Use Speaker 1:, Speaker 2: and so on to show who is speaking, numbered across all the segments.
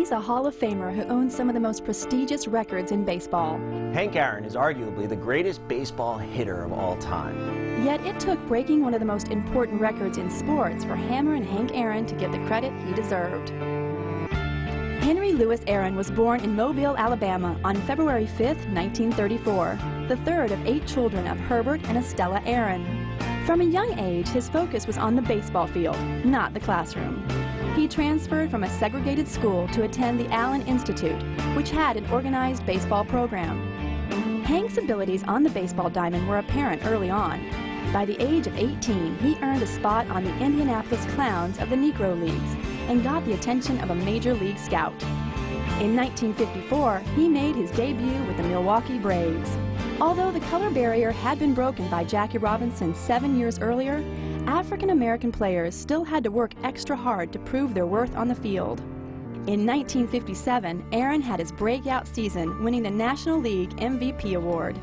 Speaker 1: He's a Hall of Famer who owns some of the most prestigious records in baseball.
Speaker 2: Hank Aaron is arguably the greatest baseball hitter of all time.
Speaker 1: Yet it took breaking one of the most important records in sports for Hammer and Hank Aaron to get the credit he deserved. Henry Louis Aaron was born in Mobile, Alabama on February 5, 1934, the third of 8 children of Herbert and Estella Aaron. From a young age, his focus was on the baseball field, not the classroom. He transferred from a segregated school to attend the Allen Institute, which had an organized baseball program. Hank's abilities on the baseball diamond were apparent early on. By the age of 18, he earned a spot on the Indianapolis Clowns of the Negro Leagues and got the attention of a major league scout. In 1954, he made his debut with the Milwaukee Braves. Although the color barrier had been broken by Jackie Robinson 7 years earlier, African-American players still had to work extra hard to prove their worth on the field. In 1957, Aaron had his breakout season, winning the National League MVP award.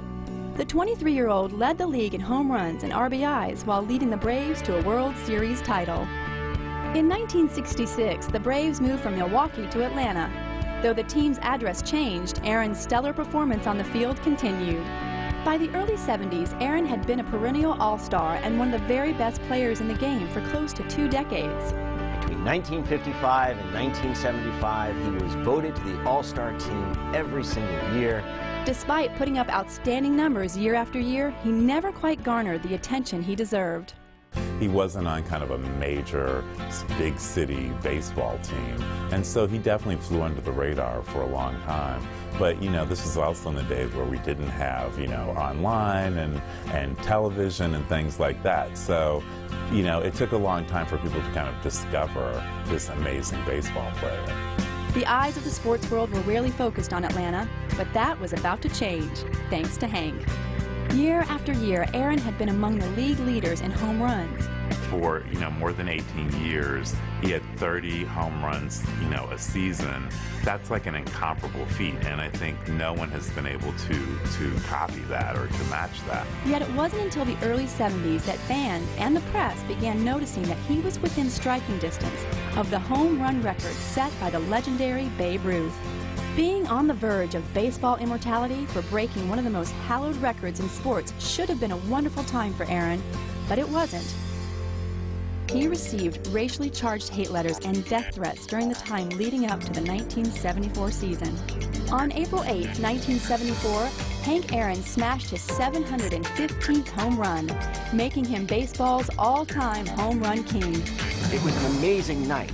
Speaker 1: The 23-year-old led the league in home runs and RBIs while leading the Braves to a World Series title. In 1966, the Braves moved from Milwaukee to Atlanta. Though the team's address changed, Aaron's stellar performance on the field continued. By the early 70s, Aaron had been a perennial all-star and one of the very best players in the game for close to 2 decades.
Speaker 2: Between 1955 and 1975, he was voted to the All-Star team every single year.
Speaker 1: Despite putting up outstanding numbers year after year, he never quite garnered the attention he deserved.
Speaker 3: He wasn't on kind of a major, big city baseball team, and so he definitely flew under the radar for a long time. But, you know, this was also in the days where we didn't have, you know, online and television and things like that. So, you know, it took a long time for people to kind of discover this amazing baseball player.
Speaker 1: The eyes of the sports world were rarely focused on Atlanta, but that was about to change, thanks to Hank. Year after year, Aaron had been among the league leaders in home runs.
Speaker 3: For, you know, more than 18 years, he had 30 home runs, you know, a season. That's like an incomparable feat, and I think no one has been able to copy that or to match that.
Speaker 1: Yet it wasn't until the early 70s that fans and the press began noticing that he was within striking distance of the home run record set by the legendary Babe Ruth. Being on the verge of baseball immortality for breaking one of the most hallowed records in sports should have been a wonderful time for Aaron, but it wasn't. He received racially charged hate letters and death threats during the time leading up to the 1974 season. On April 8, 1974, Hank Aaron smashed his 715th home run, making him baseball's all-time home run king.
Speaker 2: It was an amazing night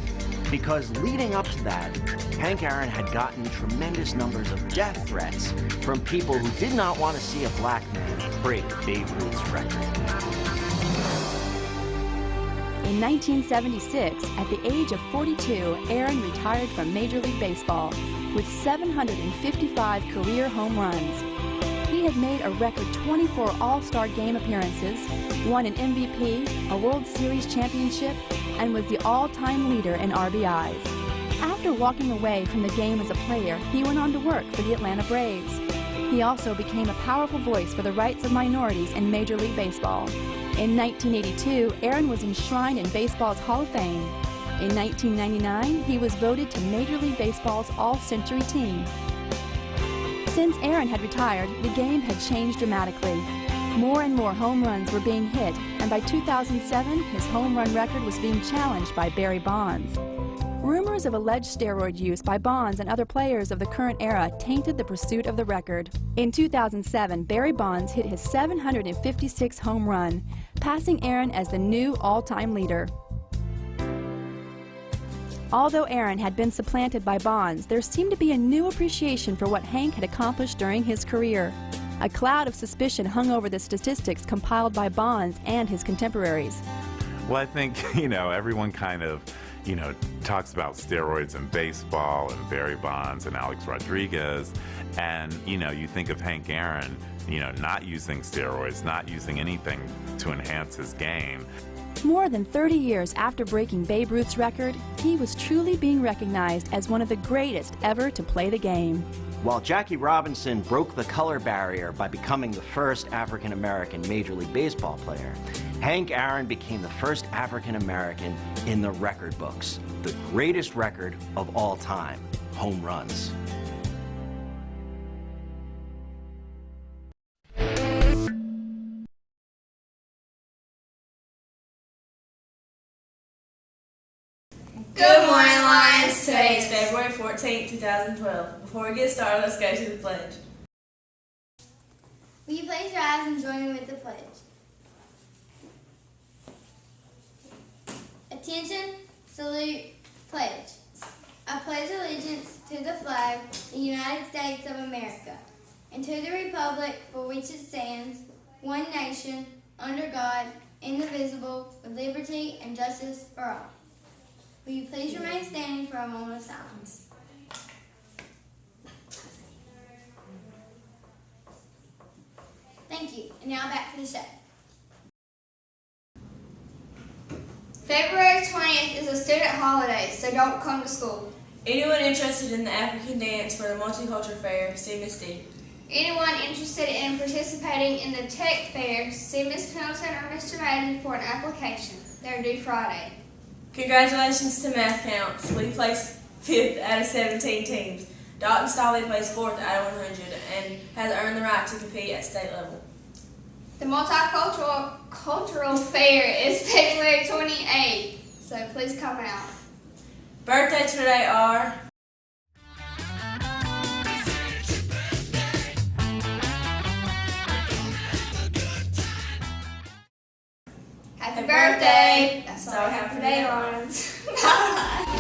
Speaker 2: because leading up to that, Hank Aaron had gotten tremendous numbers of death threats from people who did not want to see a black man break Babe Ruth's record.
Speaker 1: In 1976, at the age of 42, Aaron retired from Major League Baseball with 755 career home runs. He had made a record 24 All-Star Game appearances, won an MVP, a World Series championship, and was the all-time leader in RBIs. After walking away from the game as a player, he went on to work for the Atlanta Braves. He also became a powerful voice for the rights of minorities in Major League Baseball. In 1982, Aaron was enshrined in baseball's Hall of Fame. In 1999, he was voted to Major League Baseball's All-Century team. Since Aaron had retired, the game had changed dramatically. More and more home runs were being hit, and by 2007, his home run record was being challenged by Barry Bonds. Rumors of alleged steroid use by Bonds and other players of the current era tainted the pursuit of the record. In 2007, Barry Bonds hit his 756th home run, passing Aaron as the new all-time leader. Although Aaron had been supplanted by Bonds, there seemed to be a new appreciation for what Hank had accomplished during his career. A cloud of suspicion hung over the statistics compiled by Bonds and his contemporaries.
Speaker 3: Well, I think, you know, everyone kind of, you know, talks about steroids in baseball and Barry Bonds and Alex Rodriguez, and, you know, you think of Hank Aaron, you know, not using steroids, not using anything to enhance his game.
Speaker 1: More than 30 years after breaking Babe Ruth's record, he was truly being recognized as one of the greatest ever to play the game.
Speaker 2: While Jackie Robinson broke the color barrier by becoming the first African-American Major League Baseball player, Hank Aaron became the first African-American in the record books, the greatest record of all time. home runs.
Speaker 4: Good morning, Lions. Today is February 14th, 2012. Before we get started, let's go to the pledge.
Speaker 5: Will you please rise and join me with the pledge? Attention, salute, pledge. I pledge allegiance to the flag of the United States of America and to the republic for which it stands, one nation, under God, indivisible, with liberty and justice for all. Will you please remain standing for a moment of silence? Thank you. And now back to the show.
Speaker 6: February 20th is a student holiday, so don't come to school.
Speaker 4: Anyone interested in the African dance for the Multicultural Fair, see Miss D.
Speaker 6: Anyone interested in participating in the Tech Fair, see Miss Pendleton or Mr. Madden for an application. They're due Friday.
Speaker 4: Congratulations to Math Counts. We placed 5th out of 17 teams. Dalton Stolly placed 4th out of 100 and has earned the right to compete at state level.
Speaker 6: The Multicultural Fair is February 28th, so please come out.
Speaker 4: Birthdays today are
Speaker 6: Happy birthday! That's all I have for today, Lions. Bye!